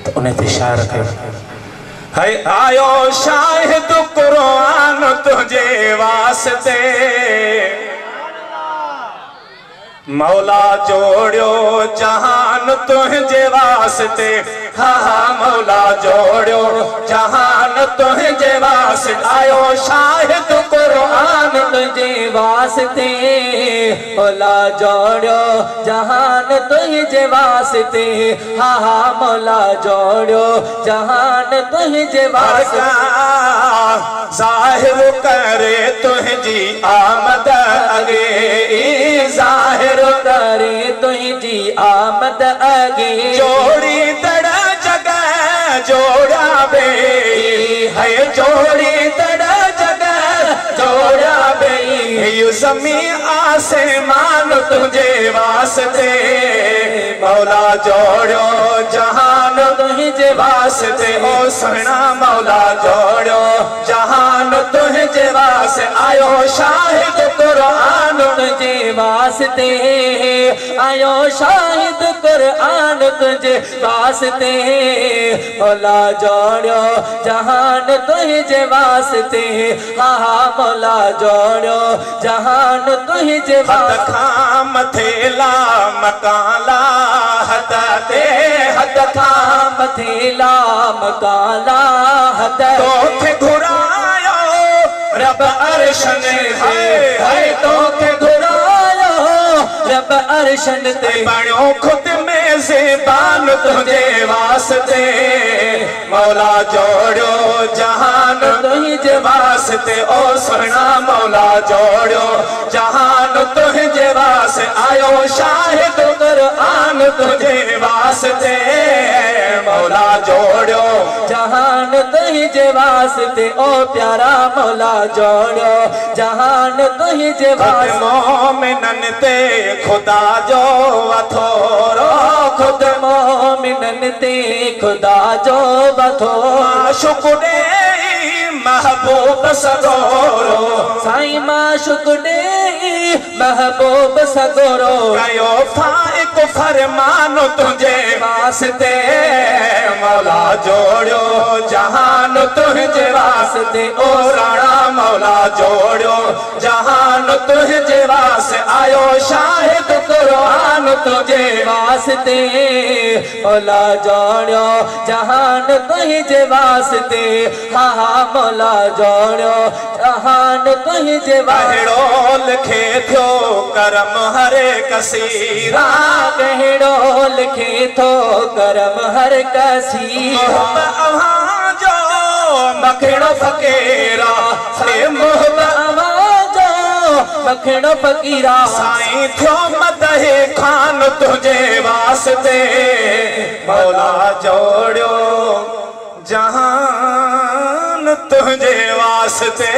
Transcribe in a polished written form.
तो उन्हें ते शायर कयो है आयो शाहिद कुरान तुझे वास्ते मौला जोड़ियो जहान तुझे वास्ते हा मौला जोड़ियो जहान तुझे वास्ते आयो शाहिद कुरान तुझे वास्ते मौला जोड़ियो जहान तुझे वास्ते हा मौला जोड़ियो जहान तुझे वास्ते जाहिर करे तुझी आमद अगे जाहिर करे तुझी आमद अगे जोड़ी तड़ा जगह जोड़ा बे है जोड़ी तड़ा जगह जोड़ा बे यू ज़मी आसमान तुझे वास्ते मौला जोड़ो जहान तुझे वास्ते ओ सोना मौला जोड़ो जहान तुझे वास्ते आयो शाहिद कुरान तुझे वास्ते आयो शाहिद कुरान तुझे वास्ते मौला जोड़ो जहान तुझे वास्ते हा मौला जोड़ो जहान तुझे वास्ते खाम थेला मकाला हदते हद खाम थेला मकाला हद तोखे घुरायो रब अर्शन है तोखे घुरायो रब अर्शन ते बणो खुद में ज़बान तुझे वास्ते मौला जोड़ो जहान तुझे वास्ते ओ सोना मौला जोड़ो जहान तुझे वास्ते आयो शाहिद कुरान तुझे वास्ते मौला जोड़ो जहान तुझे वास्ते ओ प्यारा मौला जोड़ो जहान तुझे वास्ते मोमिनन ते खुदा जो वथोरो खुद मोमिनन ते खुदा जो वथोरो शुक्रे महबूब सगोरो साईं माशुक दे महबूब सगोरो कयो फाइक फरमान तुझे वास्ते मौला जोड़ो जहान तुझे वास्ते ओ राणा मौला जोड़ो जहान तुझे वास्ते आयो शाहिद कुरान तुझे वास्ते मौला जोड़ो जहान तुझे वास्ते हा मौला जोड़ो जहान तुझे वास्ते लिखे थो करम हरे कसीरा कहिड़ो लिखे थो करम हर कसीरा जो मखिणो फकीरा से मोहब्बत मखिणो फकीरा साईं थियो मदहे खान तुझे वास्ते मौला जोड़ियो जहान तुझे वास्ते।